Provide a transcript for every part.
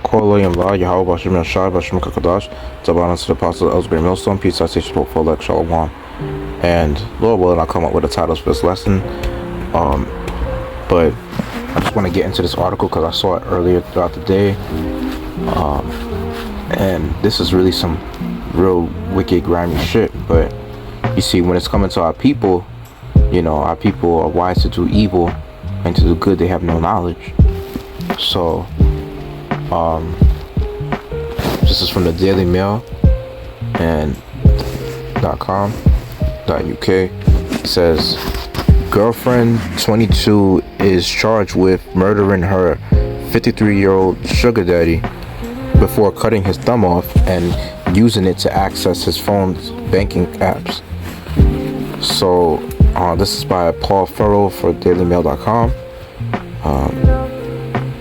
Yahweh Bashim Yashai Bashim Kakadash, Tabanas to the Apostle of Elsbury Millstone, Peace, Citation, Hope, Folek, Shalom. And Lord willing, I'll come up with the titles for this lesson. But I just want to get into this article because I saw it earlier throughout the day. And this is really some real wicked, grimy shit. But you see, when it's coming to our people, our people are wise to do evil and to do good, they have no knowledge. So, this is from the Daily Mail and .com.uk. It says, girlfriend 22 is charged with murdering her 53-year-old sugar daddy before cutting his thumb off and using it to access his phone's banking apps. So, this is by Paul Farrell for dailymail.com.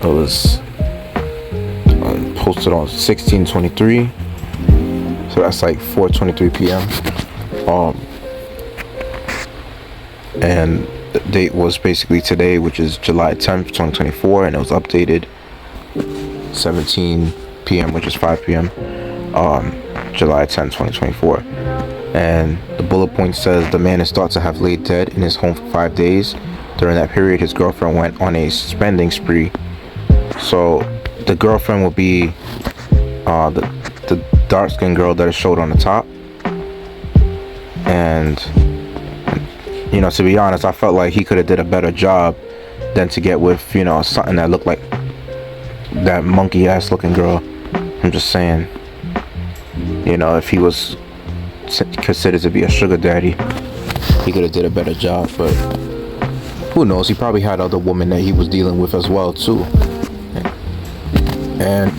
It was posted on 16/23, so that's like 4:23 p.m. And the date was basically today, which is July 10th, 2024, and it was updated 17 p.m., which is 5 p.m. July 10th, 2024. And the bullet point says the man is thought to have laid dead in his home for 5 days. During that period, his girlfriend went on a spending spree. So the girlfriend will be the dark-skinned girl that is showed on the top. And to be honest, I felt like he could have did a better job than to get with something that looked like that monkey-ass looking girl. I'm just saying, if he was considered to be a sugar daddy, he could have did a better job. But who knows? He probably had other women that he was dealing with as well too. And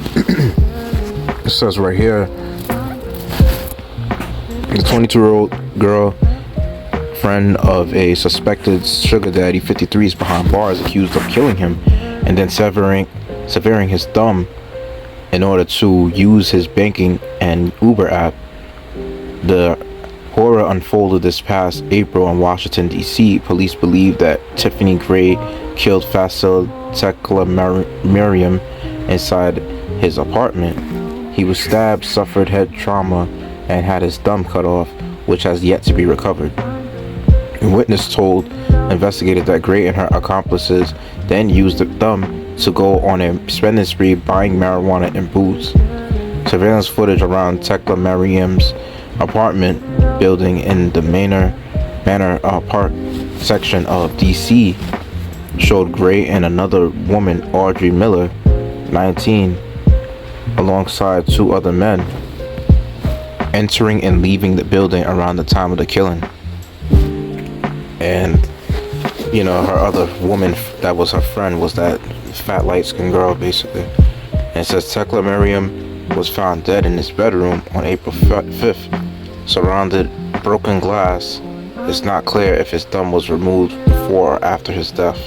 it says right here, the 22-year-old girl, friend of a suspected sugar daddy, 53, is behind bars, accused of killing him and then severing his thumb in order to use his banking and Uber app. The horror unfolded this past April in Washington, D.C. Police believe that Tiffany Gray killed Fasil Tekla Miriam inside his apartment. He was stabbed, suffered head trauma, and had his thumb cut off, which has yet to be recovered. A witness told investigators that Gray and her accomplices then used the thumb to go on a spending spree buying marijuana and booze. Surveillance footage around Tekla Miriam's apartment building in the Manor Park section of D.C. showed Gray and another woman, Audrey Miller, 19, alongside two other men, entering and leaving the building around the time of the killing. And her other woman that was her friend was that fat light-skinned girl, basically. And it says Tekla Miriam was found dead in his bedroom on April 5th, surrounded broken glass. It's not clear if his thumb was removed before or after his death.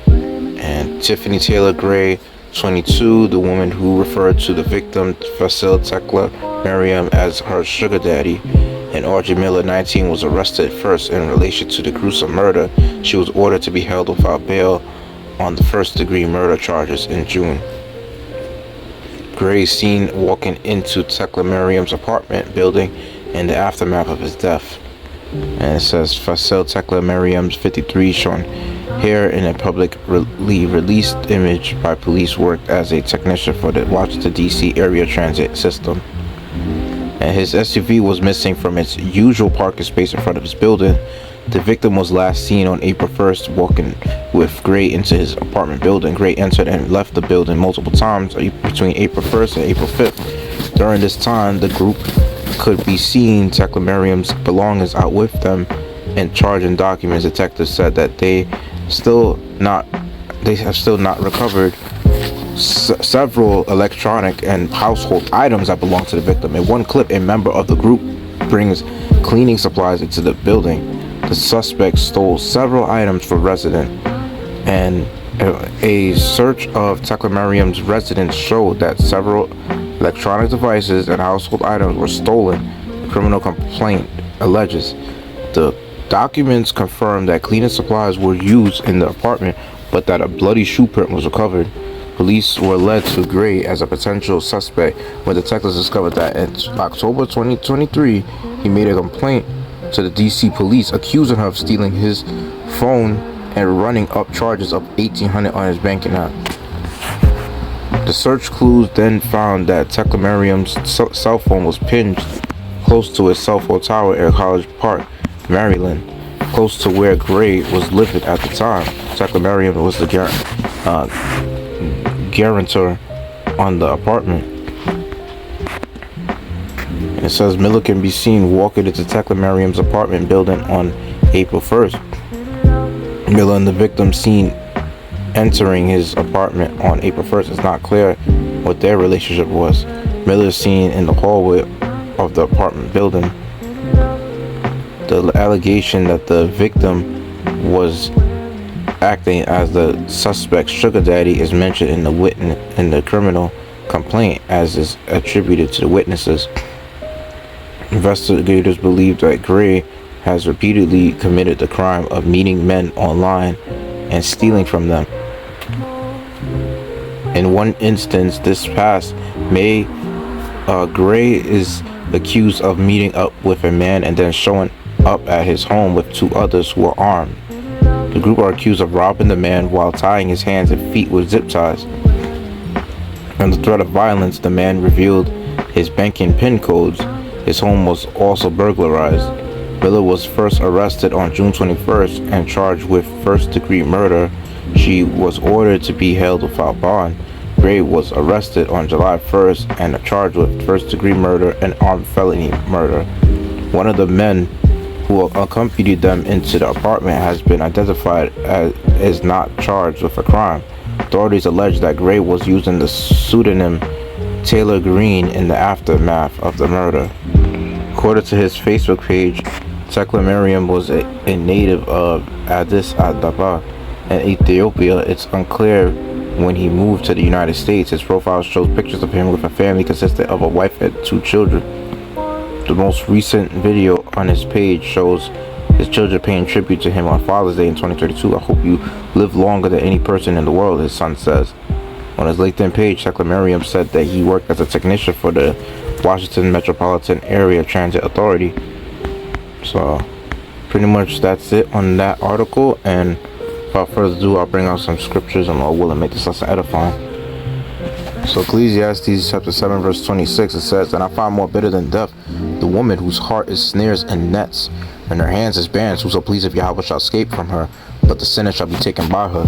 And Tiffany Taylor Gray, 22, the woman who referred to the victim, Fasil Tekla Miriam, as her sugar daddy, and Audrey Miller, 19, was arrested first in relation to the gruesome murder. She was ordered to be held without bail on the first-degree murder charges in June. Gray seen walking into Tekla Miriam's apartment building in the aftermath of his death. And it says Fasil Tekla Miriam's 53, shown here in a publicly released image by police, worked as a technician for the Washington, D.C. area transit system. And his SUV was missing from its usual parking space in front of his building. The victim was last seen on April 1st walking with Gray into his apartment building. Gray entered and left the building multiple times between April 1st and April 5th. During this time, the group could be seen Tekla Miriam's belongings out with them and charging documents. Detectives said that they have still not recovered several electronic and household items that belong to the victim. In one clip, a member of the group brings cleaning supplies into the building. The suspect stole several items for residents, and a search of Tekla Miriam's residence showed that several electronic devices and household items were stolen. The criminal complaint alleges. The documents confirm that cleaning supplies were used in the apartment, but that a bloody shoe print was recovered. Police were led to Gray as a potential suspect when detectives discovered that in October 2023, he made a complaint to the DC police accusing her of stealing his phone and running up charges of $1,800 on his banking app. The search clues then found that Tekla Merriam's cell phone was pinned close to his cell phone tower in College Park, Maryland, close to where Gray was living at the time. Tekla Merriam was the guarantor on the apartment. And it says Miller can be seen walking into Tekla Merriam's apartment building on April 1st. Miller and the victim seen entering his apartment on April 1st. It's not clear what their relationship was. Miller is seen in the hallway of the apartment building. The allegation that the victim was acting as the suspect's sugar daddy is mentioned in the criminal complaint, as is attributed to the witnesses. Investigators believe that Gray has repeatedly committed the crime of meeting men online and stealing from them. In one instance this past May, Gray is accused of meeting up with a man and then showing up at his home with two others who are armed. The group are accused of robbing the man while tying his hands and feet with zip ties. Under threat of violence, the man revealed his banking PIN codes. His home was also burglarized. Miller was first arrested on June 21st and charged with first-degree murder. She was ordered to be held without bond. Gray was arrested on July 1st and charged with first-degree murder and armed felony murder. One of the men who accompanied them into the apartment has been identified as is not charged with a crime. Authorities allege that Gray was using the pseudonym Taylor Green in the aftermath of the murder. According to his Facebook page, Tekla Merriam was a native of Addis Ababa in Ethiopia. It's unclear when he moved to the United States. His profile shows pictures of him with a family consisting of a wife and 2 children. The most recent video on his page shows his children paying tribute to him on Father's Day in 2032. I hope you live longer than any person in the world, his son says. On his LinkedIn page, Tekla Merriam said that he worked as a technician for the Washington Metropolitan Area Transit Authority. So, pretty much that's it on that article, and without further ado, I'll bring out some scriptures and Lord willing make this lesson edifying. So Ecclesiastes chapter 7 verse 26, it says, "And I find more bitter than death the woman whose heart is snares and nets, and her hands is bands, whoso please of Yahweh shall escape from her, but the sinner shall be taken by her."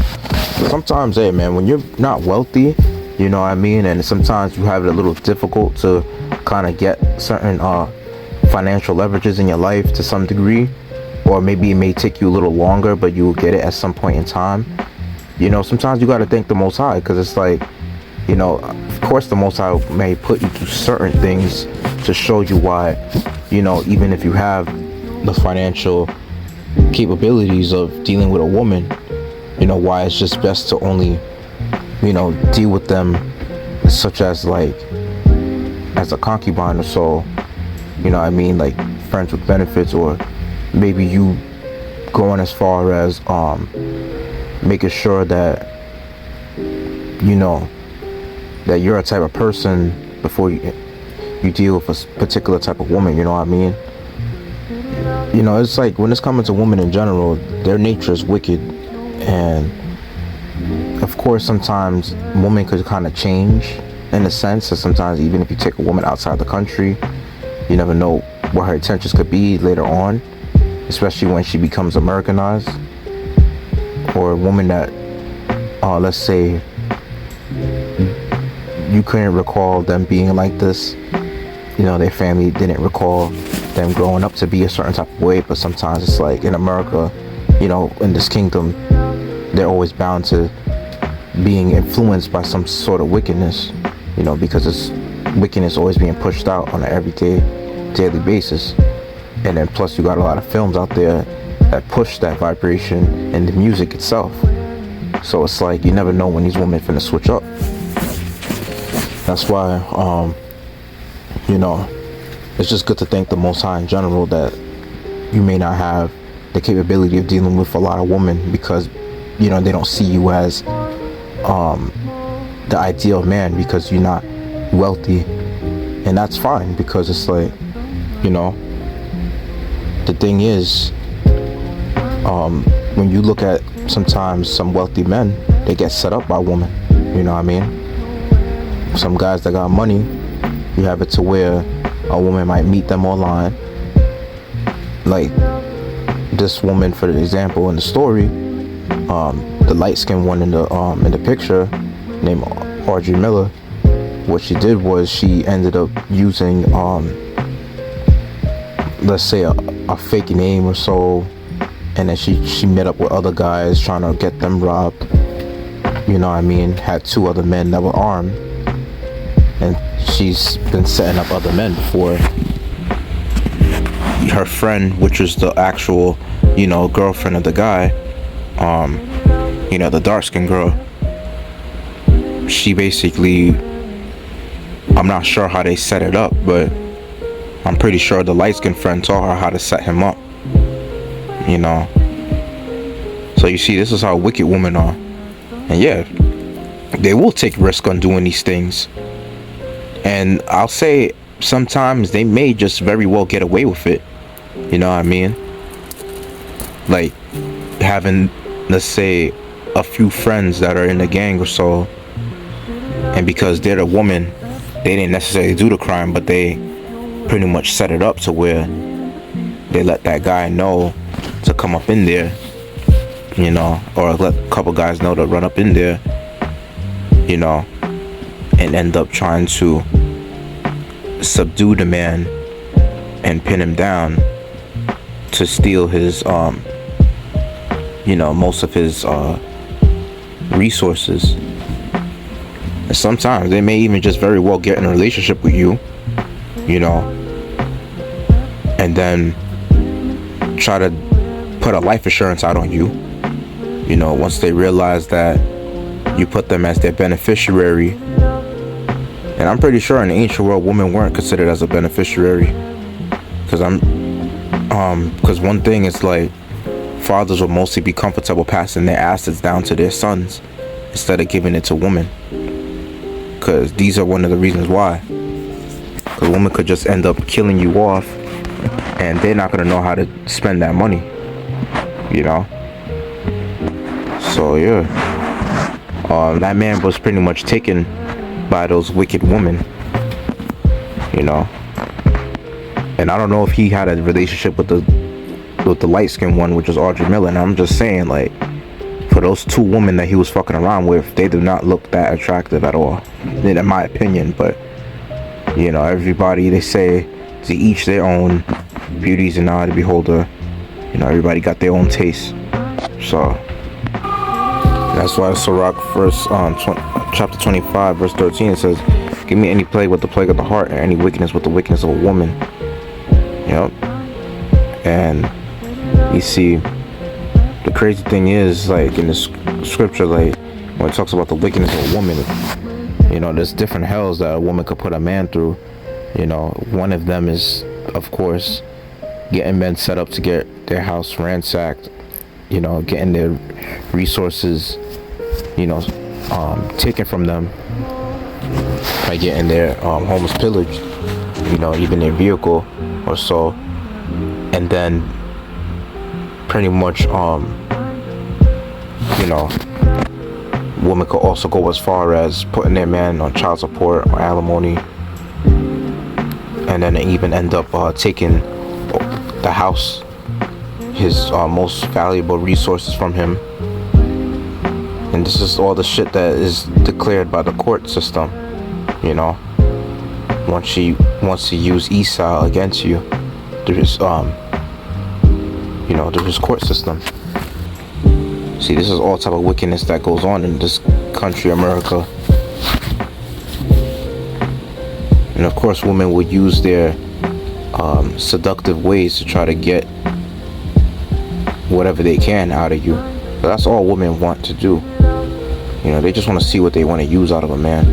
Sometimes, hey man, when you're not wealthy, you know what I mean, and sometimes you have it a little difficult to kind of get certain financial leverages in your life to some degree, or maybe it may take you a little longer, but you will get it at some point in time. You know, sometimes you got to thank the Most High, because it's like, you know, of course the Most High may put you through certain things to show you why, you know, even if you have the financial capabilities of dealing with a woman, you know, why it's just best to only, you know, deal with them such as like as a concubine or so, you know what I mean, like friends with benefits, or maybe you going as far as making sure that, you know, that you're a type of person before you deal with a particular type of woman, you know what I mean? You know, it's like when it's coming to women in general, their nature is wicked, and of course sometimes women could kind of change in a sense, and sometimes even if you take a woman outside the country, you never know what her intentions could be later on, especially when she becomes Americanized, or a woman that let's say you couldn't recall them being like this, you know, their family didn't recall them growing up to be a certain type of way, but sometimes it's like in America, you know, in this kingdom, they're always bound to being influenced by some sort of wickedness, you know, because it's wickedness always being pushed out on an everyday, daily basis. And then plus you got a lot of films out there that push that vibration in the music itself. So it's like you never know when these women finna switch up. That's why, you know, it's just good to thank the Most High in general that you may not have the capability of dealing with a lot of women, because, you know, they don't see you as the ideal man because you're not wealthy, and that's fine because it's like, you know, the thing is, when you look at sometimes some wealthy men, they get set up by women. You know what I mean? Some guys that got money, you have it to where a woman might meet them online. Like this woman, for example, in the story, the light-skinned one in the picture, named Audrey Miller. What she did was she ended up using, let's say a fake name or so, and then she met up with other guys trying to get them robbed. You know what I mean? Had 2 other men that were armed, and she's been setting up other men before. Her friend, which was the actual, you know, girlfriend of the guy, you know, the dark-skinned girl, she basically, I'm not sure how they set it up, but I'm pretty sure the light-skinned friend taught her how to set him up. You know, so you see, this is how wicked women are. And yeah, they will take risk on doing these things, and I'll say sometimes they may just very well get away with it. You know what I mean? Like having, let's say, a few friends that are in the gang or so, and because they're the woman, they didn't necessarily do the crime, but they pretty much set it up to where they let that guy know to come up in there, you know, or let a couple guys know to run up in there, you know, and end up trying to subdue the man and pin him down to steal his, you know, most of his resources. And sometimes they may even just very well get in a relationship with you, you know, and then try to put a life insurance out on you, you know, once they realize that you put them as their beneficiary. And I'm pretty sure in the ancient world, women weren't considered as a beneficiary, because one thing is, like, fathers will mostly be comfortable passing their assets down to their sons instead of giving it to women, because these are one of the reasons why. Because women could just end up killing you off, and they're not gonna know how to spend that money, you know. So yeah, that man was pretty much taken by those wicked women, you know. And I don't know if he had a relationship with the light-skinned one, which was Audrey Miller. And I'm just saying, like, for those 2 women that he was fucking around with, they do not look that attractive at all, in my opinion. But you know, everybody, they say, to each their own. Beauty's an eye of the beholder. You know, everybody got their own taste. So that's why Sirach verse chapter 25 verse 13, it says, "Give me any plague with the plague of the heart, and any wickedness with the wickedness of a woman." Yep. And you see, the crazy thing is, like, in the scripture, like, when it talks about the wickedness of a woman, you know, there's different hells that a woman could put a man through. You know, one of them is, of course, getting men set up to get their house ransacked, you know, getting their resources, you know, taken from them by getting their homes pillaged, you know, even their vehicle or so. And then pretty much, you know, women could also go as far as putting their man on child support or alimony, and then they even end up taking the house, his most valuable resources from him. And this is all the shit that is declared by the court system, you know. Once she wants to use Esau against you, through his you know, through his court system. See, this is all type of wickedness that goes on in this country, America. And of course, women will use their seductive ways to try to get whatever they can out of you. But that's all women want to do. You know, they just want to see what they want to use out of a man.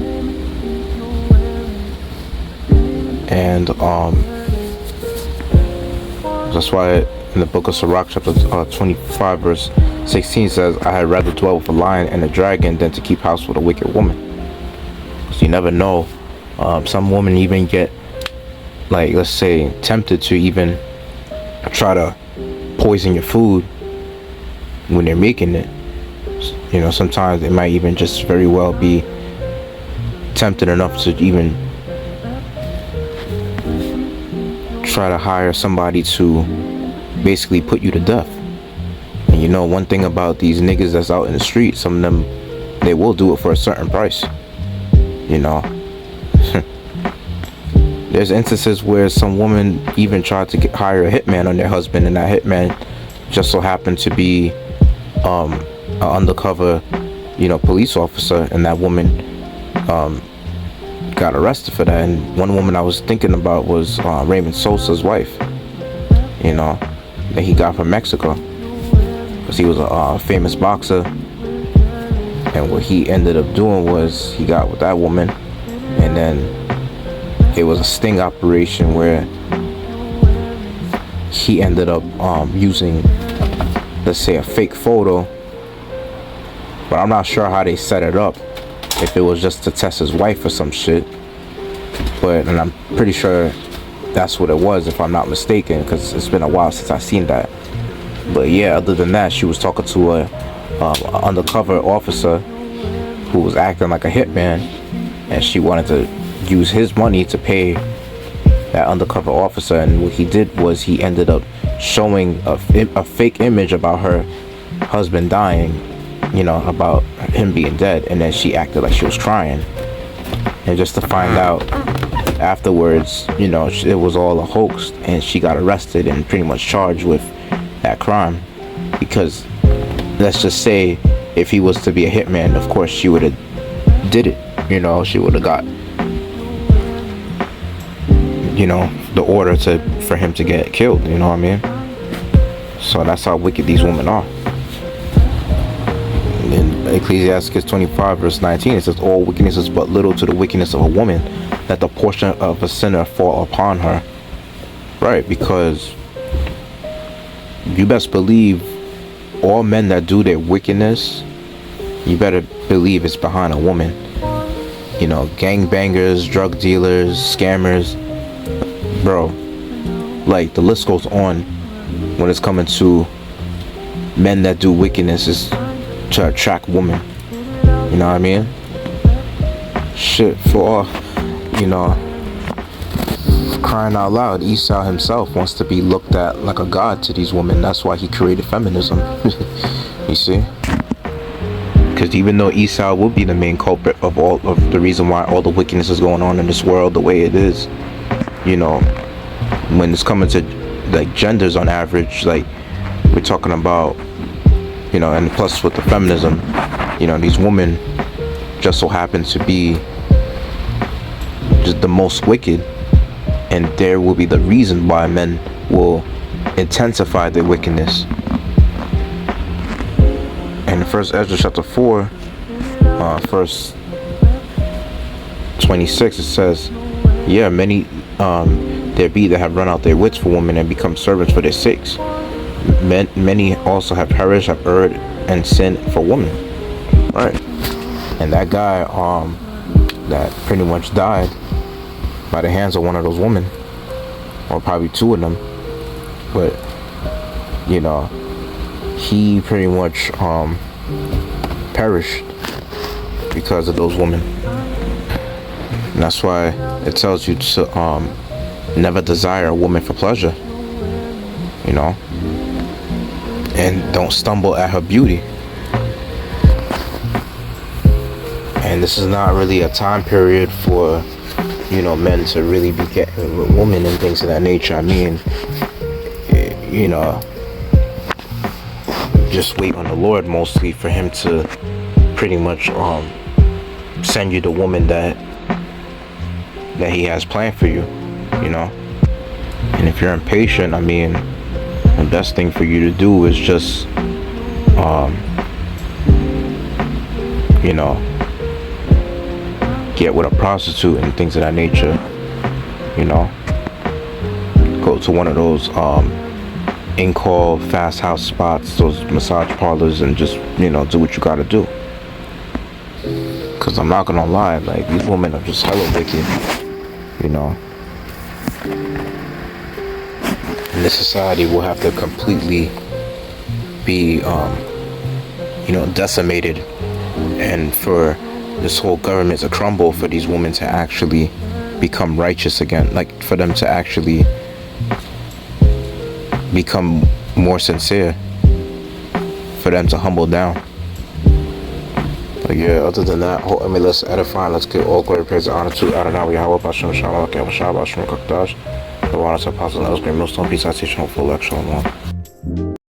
And that's why in the book of Sirach, chapter 25, verse 16 says, "I had rather dwell with a lion and a dragon than to keep house with a wicked woman." 'Cause you never know. Some women even get, like, let's say, tempted to even try to poison your food when they're making it. You know, sometimes they might even just very well be tempted enough to even try to hire somebody to basically put you to death. And you know, one thing about these niggas that's out in the street, some of them, they will do it for a certain price. You know, there's instances where some woman even tried to hire a hitman on their husband, and that hitman just so happened to be an undercover, you know, police officer, and that woman got arrested for that. And one woman I was thinking about was Raymond Sosa's wife, you know, that he got from Mexico, because he was a famous boxer. And what he ended up doing was he got with that woman, and then it was a sting operation where he ended up using, let's say, a fake photo. But I'm not sure how they set it up, if it was just to test his wife or some shit. And I'm pretty sure that's what it was, if I'm not mistaken, because it's been a while since I've seen that. But yeah, other than that, she was talking to a undercover officer who was acting like a hitman, and she wanted to use his money to pay that undercover officer. And what he did was he ended up showing a fake image about her husband dying, you know, about him being dead, and then she acted like she was crying, and just to find out afterwards, you know, it was all a hoax, and she got arrested and pretty much charged with that crime. Because let's just say if he was to be a hitman, of course she would have did it, you know, she would have got, you know, the order for him to get killed, you know what I mean? So that's how wicked these women are. In Ecclesiastes 25 verse 19, it says, all wickedness is but little to the wickedness of a woman, that the portion of a sinner fall upon her. Right, because you best believe all men that do their wickedness, you better believe it's behind a woman. You know, gangbangers, drug dealers, scammers, bro, like the list goes on when it's coming to men that do wickedness is to attract women. You know what I mean? Shit, for all, you know, crying out loud, Esau himself wants to be looked at like a god to these women. That's why he created feminism. You see? Because even though Esau will be the main culprit of all of the reason why all the wickedness is going on in this world the way it is, you know, when it's coming to like genders on average, like we're talking about, you know, and plus with the feminism, you know, these women just so happen to be just the most wicked, and there will be the reason why men will intensify their wickedness. And in 1 Ezra chapter 4, verse 26, it says, yeah, many there be that have run out their wits for women and become servants for their sakes. Many also have perished, have erred and sinned for women. Right. And that guy that pretty much died by the hands of one of those women, or probably two of them, but you know, he pretty much perished because of those women. And that's why it tells you to never desire a woman for pleasure, you know, and don't stumble at her beauty. And this is not really a time period for, you know, men to really be getting with women and things of that nature. I mean, you know, just wait on the Lord mostly for him to pretty much send you the woman that he has planned for you, you know. And if you're impatient, I mean, the best thing for you to do is just you know, get with a prostitute and things of that nature, you know. Go to one of those in-call fast house spots, those massage parlors, and just, you know, do what you gotta do. Because I'm not gonna lie, like, these women are just hella wicked, you know. And this society will have to completely be, decimated, and for this whole government to crumble, for these women to actually become righteous again, like for them to actually become more sincere, for them to humble down. But yeah, other than that, let's edify, let's give all glory, praise, and honor to Adonai, Yahweh, Bashem, Shalom, Shabbat, Shalom, Kakdash, the water, Apostle, El's great millstone, peace, I teach, full lecture, Shalom.